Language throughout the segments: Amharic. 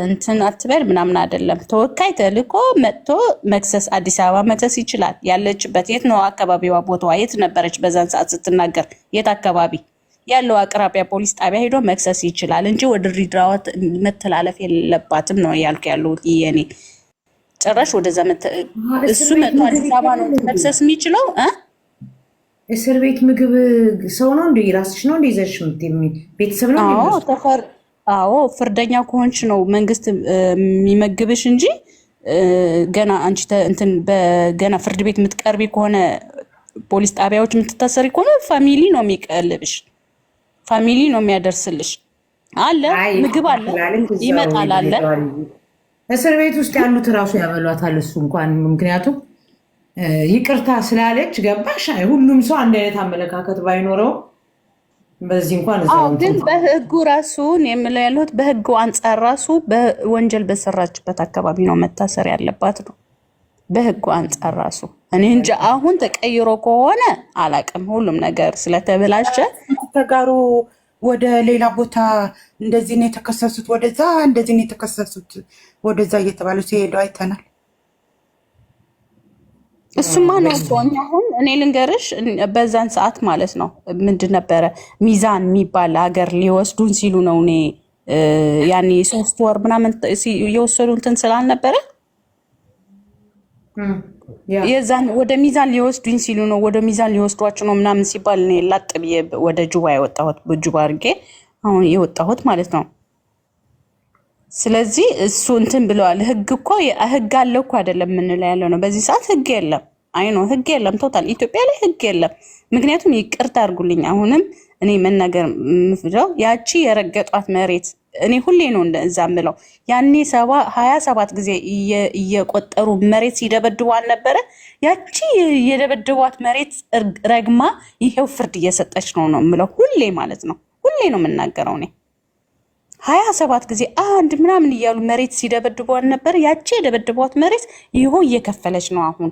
እንትን አትበል ምናምን አይደለም። ተወካይ ተልኮ መጥቶ መክሰስ አዲስ አበባ መክሰስ ይችላል። ያለችበት የት ነው አካባቢዋ ቦታዋ የት ነበረች በዛን ሰዓት ስትናገር የት አካባቢ ያለው አቅራቢያ ፖሊስ ጣቢያ ሄዶ መክሰስ ይችላል እንጂ ወደ ድሬዳዋ መተላለፍ የለባትም ነው ያልኩ ያለሁት። የኔ ጭራሽ ወደዛ እሱ መጥቶ አዲስ አበባ ነው መክሰስ የሚችለው። እስር ቤት ምግብ ሰው ነው እንዴ ራስሽ ነው እንዴ ይዘሽ ቤተሰብ ነው? አዎ ፍርደኛ ከሆንሽ ነው መንግስት የሚመግብሽ እንጂ ገና አንቺ እንትን በገና ፍርድ ቤት የምትቀርቢ ከሆነ ፖሊስ ጣቢያዎች የምትታሰሪ ከሆነ ፋሚሊ ነው የሚቀልብሽ፣ ፋሚሊ ነው የሚያደርስልሽ። አለ ምግብ አለ ይመጣል አለ። እስር ቤት ውስጥ ያሉት ራሱ ያበሏታል። እሱ እንኳን ምክንያቱም ይቅርታ ስላለች ገባሽ። ሁሉም ሰው አንድ አይነት አመለካከት ባይኖረው በዚህ እንኳን ግን በህጉ ራሱን የምለው ያለሁት በህጉ አንጻር ራሱ በወንጀል በሰራችበት አካባቢ ነው መታሰር ያለባት ነው በህጉ አንጻር ራሱ። እኔ እንጂ አሁን ተቀይሮ ከሆነ አላቅም። ሁሉም ነገር ስለተበላሸ ተጋሩ ወደ ሌላ ቦታ እንደዚህ ነው የተከሰሱት፣ ወደዛ እንደዚህ ነው የተከሰሱት፣ ወደዛ እየተባሉ ሲሄዱ አይተናል። እሱማ ነው ሶኛ። አሁን እኔ ልንገርሽ በዛን ሰዓት ማለት ነው ምንድን ነበረ ሚዛን የሚባል ሀገር ሊወስዱን ሲሉ ነው እኔ ያኔ 3 ወር ምናምን የወሰዱ እንትን ስላልነበረ የዛን ወደ ሚዛን ሊወስዱኝ ሲሉ ነው ወደ ሚዛን ሊወስዷቸው ነው ምናምን ሲባል እኔ ላጥ ብዬ ወደ ጁባ የወጣሁት በጁባ አድርጌ አሁን የወጣሁት ማለት ነው። ስለዚህ እሱ እንትን ብለዋል። ህግ እኮ ህግ አለ እኮ አይደለም የምንለው ያለው ነው። በዚህ ሰዓት ህግ የለም። አይ ነው ህግ የለም። ቶታል ኢትዮጵያ ላይ ህግ የለም። ምክንያቱም ይቅርታ አድርጉልኝ አሁንም እኔ መናገር ምፍለው ያቺ የረገጧት መሬት እኔ ሁሌ ነው እንደዛ ምለው ያኔ 27 ጊዜ እየቆጠሩ መሬት ሲደበድቧት ነበረ። ያቺ የደበድቧት መሬት ረግማ ይሄው ፍርድ እየሰጠች ነው ምለው ሁሌ ማለት ነው። ሁሌ ነው የምናገረው እኔ 27 ጊዜ አንድ ምናምን እያሉ መሬት ሲደበድቧት ነበር። ያቺ የደበድቧት መሬት ይሄው እየከፈለች ነው አሁን።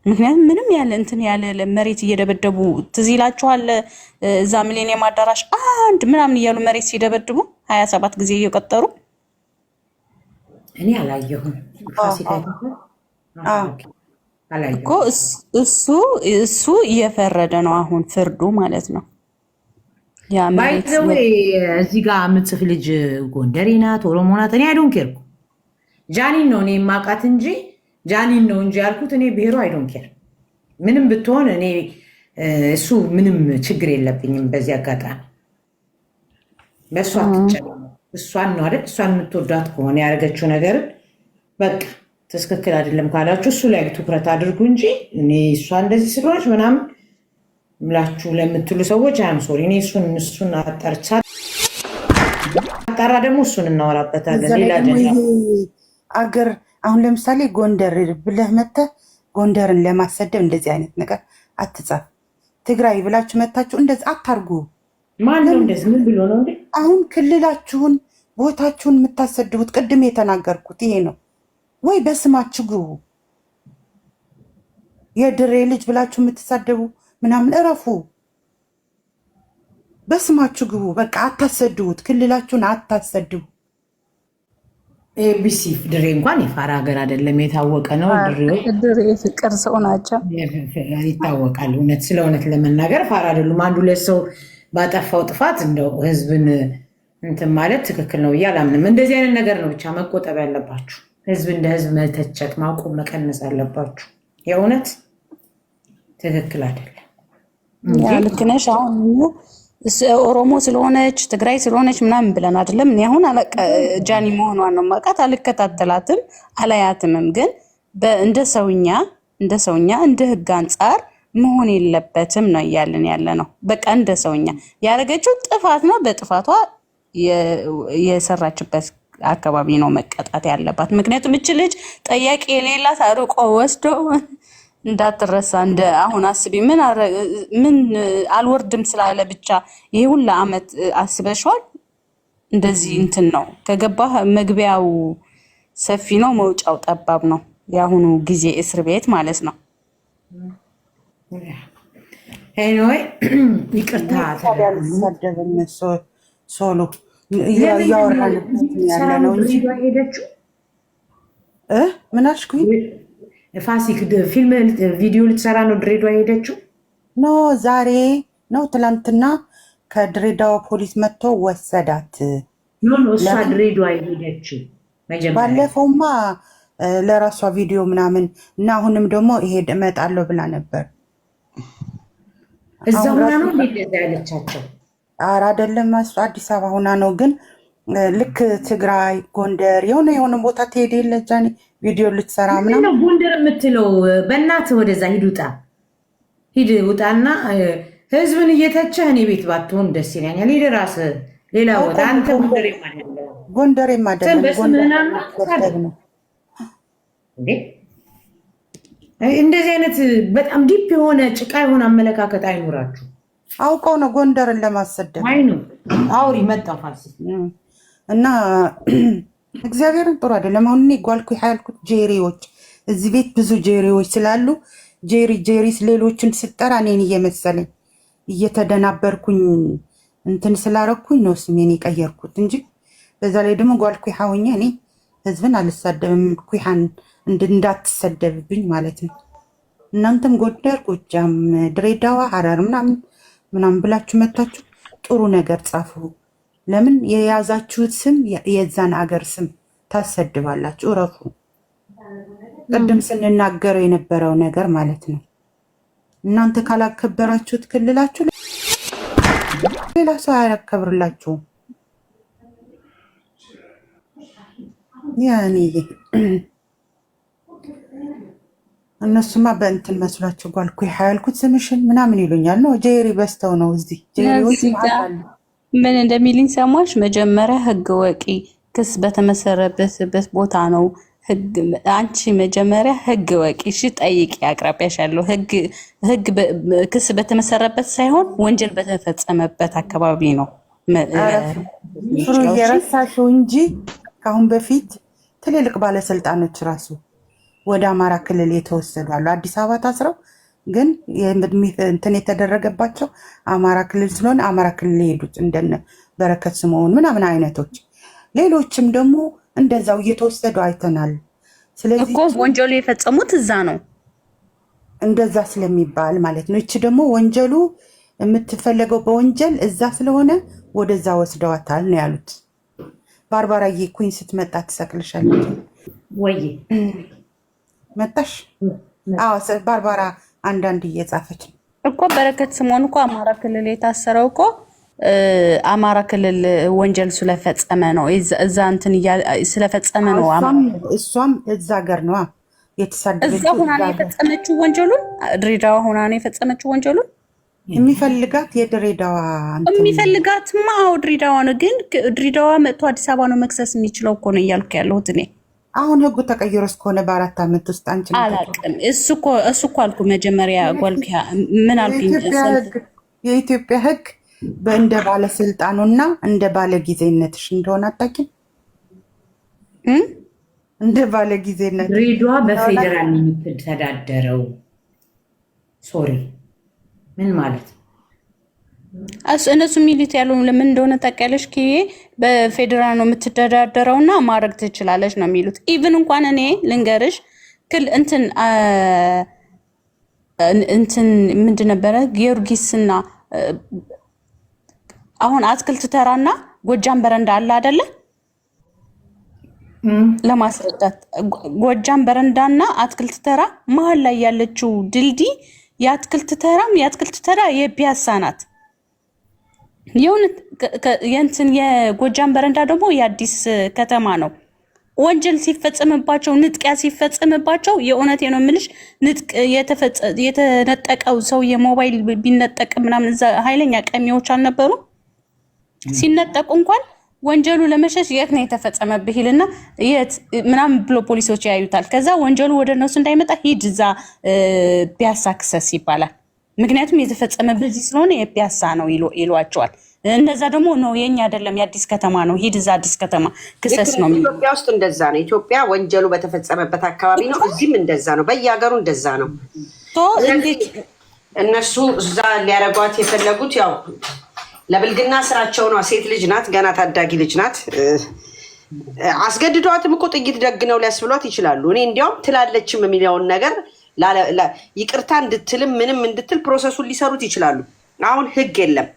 ምክንያቱም ምንም ያለ እንትን ያለ መሬት እየደበደቡ ትዝ ይላችኋል። እዛ ሚሊኒየም አዳራሽ አንድ ምናምን እያሉ መሬት ሲደበድቡ 27 ጊዜ እየቆጠሩ እኔ አላየሁም። እኮ እሱ እየፈረደ ነው አሁን ፍርዱ ማለት ነው። ባይዘዌ እዚህ ጋር የምጽፍ ልጅ ጎንደሬ ናት ኦሮሞ ናት እኔ አይዶን ኬር ጃኒን ነው እኔ የማውቃት እንጂ ጃኒን ነው እንጂ ያልኩት እኔ ብሔሩ አይዶን ኬር ምንም ብትሆን እኔ እሱ ምንም ችግር የለብኝም። በዚህ አጋጣሚ በእሷ ትጨነቁ። እሷን ነው አይደል እሷን የምትወዳት ከሆነ ያደረገችው ነገር በቃ ትክክል አይደለም ካላችሁ እሱ ላይ ትኩረት አድርጉ እንጂ እኔ እሷ እንደዚህ ስለሆነች ምናምን ምላችሁ ለምትሉ ሰዎች አም ሶሪ እኔ እሱን አጣርቻ አጣራ ደግሞ እሱን እናወራበታለን። ሌላ አገር አሁን ለምሳሌ ጎንደር ብለህ መተህ ጎንደርን ለማሰደብ እንደዚህ አይነት ነገር አትጻፍ። ትግራይ ብላችሁ መታችሁ እንደዚህ አታርጉ። ማን ነው እንደዚህ ምን ብሎ ነው እንዴ? አሁን ክልላችሁን ቦታችሁን የምታሰድቡት ቅድም የተናገርኩት ይሄ ነው ወይ? በስማችሁ ግቡ። የድሬ ልጅ ብላችሁ የምትሳደቡ ምናምን እረፉ። በስማችሁ ግቡ። በቃ አታሰድቡት። ክልላችሁን አታሰድቡ። ኤቢሲ ድሬ እንኳን የፋራ ሀገር አይደለም፣ የታወቀ ነው። ድሬ ፍቅር ሰው ናቸው፣ ይታወቃል። እውነት ስለ እውነት ለመናገር ፋራ አይደሉም። አንዱ ለሰው ባጠፋው ጥፋት እንደው ህዝብን እንትን ማለት ትክክል ነው ብዬ አላምንም። እንደዚህ አይነት ነገር ነው ብቻ መቆጠብ ያለባችሁ። ህዝብ እንደ ህዝብ መተቸት ማቆም መቀነስ አለባችሁ። የእውነት ትክክል አይደለም። ልክ ነሽ። አሁን ኦሮሞ ስለሆነች ትግራይ ስለሆነች ምናምን ብለን አይደለም። እኔ አሁን ጃኒ መሆኗን ነው የማውቃት። አልከታተላትም አላያትምም። ግን እንደ ሰውኛ እንደ ህግ አንጻር መሆን የለበትም ነው እያልን ያለ ነው። በቃ እንደ ሰውኛ ያደረገችው ጥፋት ነው። በጥፋቷ የሰራችበት አካባቢ ነው መቀጣት ያለባት። ምክንያቱም እች ልጅ ጠያቂ የሌላት አርቆ ወስዶ እንዳትረሳ እንደ አሁን አስቢ ምን አልወርድም ስላለ ብቻ ይሄ ሁላ አመት አስበሽዋል። እንደዚህ እንትን ነው ከገባህ መግቢያው ሰፊ ነው መውጫው ጠባብ ነው። የአሁኑ ጊዜ እስር ቤት ማለት ነው። ኤኒዌይ ይቅርታ ሶሎ እያወራንበት ያለ ነው እንጂ ሄደችው ምን አልሽኩኝ? ፋሲክ ፊልም ቪዲዮ ልትሰራ ነው ድሬዳዋ ሄደችው? ኖ ዛሬ ነው ትላንትና ከድሬዳዋ ፖሊስ መጥቶ ወሰዳት። እሷ ድሬዳዋ ሄደችው ባለፈውማ ለራሷ ቪዲዮ ምናምን እና አሁንም ደግሞ እመጣለሁ ብላ ነበር። እዛ ሆና ነው እንደዛ ያለቻቸው? ኧረ አይደለም እሱ አዲስ አበባ ሆና ነው። ግን ልክ ትግራይ፣ ጎንደር የሆነ ቦታ ትሄድ የለ ጃኒ ቪዲዮ ልትሰራ ምናምን። ጎንደር የምትለው በእናትህ ወደዛ ሂድ ውጣና ህዝብን እየተቸህ እኔ ቤት ባትሆን ደስ ይለኛል። ሂድ እራስህ ሌላ ቦታ። አንተ ጎንደሬም አይደለም እንደዚህ አይነት በጣም ዲፕ የሆነ ጭቃ የሆነ አመለካከት አይኖራችሁ። አውቀው ነው ጎንደርን ለማሰደብ። አይ ነው አውሪ መጣው ፋሲክ እና እግዚአብሔርን ጥሩ አይደለም። አሁን እኔ ጓልኩ ያልኩት ጄሪዎች እዚህ ቤት ብዙ ጄሪዎች ስላሉ ጄሪስ ሌሎችን ስጠራ እኔን እየመሰለኝ እየተደናበርኩኝ እንትን ስላረኩኝ ነው ስሜን የቀየርኩት እንጂ በዛ ላይ ደግሞ ጓልኩ ሆኜ እኔ ህዝብን አልሳደብም። ኩሃን እንዳትሰደብብኝ ማለት ነው። እናንተም ጎንደር፣ ጎጃም፣ ድሬዳዋ፣ ሐረር ምናምን ብላችሁ መታችሁ ጥሩ ነገር ጻፉ። ለምን የያዛችሁት ስም የዛን አገር ስም ታሰድባላችሁ? እረፉ። ቅድም ስንናገረው የነበረው ነገር ማለት ነው። እናንተ ካላከበራችሁት ክልላችሁ ሌላ ሰው አያከብርላችሁም። ያኔ እነሱማ በእንትን መስሏቸው ጓልኩ ያልኩት ስምሽን ምናምን ይሉኛል። ነው ጄሪ በስተው ነው እዚህ ጄሪዎች ምን እንደሚልኝ ሰማሽ? መጀመሪያ ህግ ወቂ ክስ በተመሰረተበት ቦታ ነው። አንቺ መጀመሪያ ህግ ወቂ እሺ፣ ጠይቂ። አቅራቢያሽ ያለው ህግ ክስ በተመሰረበት ሳይሆን ወንጀል በተፈጸመበት አካባቢ ነው። ፍሩ እየረሳሽው እንጂ ከአሁን በፊት ትልልቅ ባለስልጣኖች ራሱ ወደ አማራ ክልል የተወሰዱ አሉ። አዲስ አበባ ታስረው ግን እንትን የተደረገባቸው አማራ ክልል ስለሆነ አማራ ክልል የሄዱት እንደነ በረከት ስምኦን ምናምን አይነቶች፣ ሌሎችም ደግሞ እንደዛው እየተወሰዱ አይተናል። ስለዚህ እኮ ወንጀሉ የፈጸሙት እዛ ነው እንደዛ ስለሚባል ማለት ነው። እቺ ደግሞ ወንጀሉ የምትፈለገው በወንጀል እዛ ስለሆነ ወደዛ ወስደዋታል ነው ያሉት። ባርባራዬ ኩኝ ስትመጣ ትሰቅልሻለች ወይ መጣሽ? አዎ ባርባራ አንዳንድ እየጻፈች እኮ በረከት ስምኦን እኮ አማራ ክልል የታሰረው እኮ አማራ ክልል ወንጀል ስለፈጸመ ነው። እዛ እንትን ስለፈጸመ ነው። እሷም እዛ ሀገር ነው የተሳደበችው። እዛ ሆና ነው የፈጸመችው ወንጀሉን። ድሬዳዋ ሆና ነው የፈጸመችው ወንጀሉን። የሚፈልጋት የድሬዳዋ የሚፈልጋትማ አዎ ድሬዳዋ ነው። ግን ድሬዳዋ መጥቶ አዲስ አበባ ነው መክሰስ የሚችለው እኮ ነው እያልኩ ያለሁት እኔ። አሁን ህጉ ተቀይሮ እስከሆነ በ4 ዓመት ውስጥ አንቺ አላውቅም። እሱ እኮ አልኩ መጀመሪያ ጓልኩ ምን አልኩኝ? የኢትዮጵያ ህግ በእንደ ባለስልጣኑና እንደ ባለጊዜነትሽ እንደሆነ አታውቂም? እንደ ባለጊዜነት ድሬዳዋ በፌደራል የምትተዳደረው ሶሪ ምን ማለት እነሱ ሚሊት ያለው ለምን እንደሆነ ታውቂያለሽ? በፌደራል ነው የምትተዳደረውና ማድረግ ትችላለች ነው የሚሉት። ኢቭን እንኳን እኔ ልንገርሽ እንትን ምንድን ነበረ ጊዮርጊስና አሁን አትክልት ተራና ጎጃም በረንዳ አለ አይደለ? ለማስረዳት ጎጃም በረንዳና አትክልት ተራ መሀል ላይ ያለችው ድልድይ የአትክልት ተራ የፒያሳ ናት። የእንትን የጎጃም በረንዳ ደግሞ የአዲስ ከተማ ነው። ወንጀል ሲፈጸምባቸው ንጥቂያ ሲፈጸምባቸው የእውነቴ ነው የምልሽ የተነጠቀው ሰው የሞባይል ቢነጠቅ ምናምን እዛ ኃይለኛ ቀሚዎች አልነበሩ ሲነጠቁ እንኳን ወንጀሉ ለመሸሽ የት ነው የተፈጸመብህ ይልና የት ምናምን ብሎ ፖሊሶች ያዩታል። ከዛ ወንጀሉ ወደ እነሱ እንዳይመጣ ሂድ እዛ ፒያሳ ክሰስ ይባላል። ምክንያቱም የተፈጸመብህ እዚህ ስለሆነ የፒያሳ ነው ይሏቸዋል። እነዛ ደግሞ ነው የኛ አይደለም የአዲስ ከተማ ነው ሂድ እዛ አዲስ ከተማ ክሰስ ነው። ኢትዮጵያ ውስጥ እንደዛ ነው። ኢትዮጵያ ወንጀሉ በተፈጸመበት አካባቢ ነው። እዚህም እንደዛ ነው። በየሀገሩ እንደዛ ነው። እንዴት እነሱ እዛ ሊያረጓት የፈለጉት ያው ለብልግና ስራቸው ነው። ሴት ልጅ ናት፣ ገና ታዳጊ ልጅ ናት። አስገድዷትም እኮ ጥይት ደግነው ሊያስብሏት ይችላሉ። እኔ እንዲያውም ትላለችም የሚለውን ነገር ይቅርታ እንድትልም ምንም እንድትል ፕሮሰሱን ሊሰሩት ይችላሉ። አሁን ህግ የለም።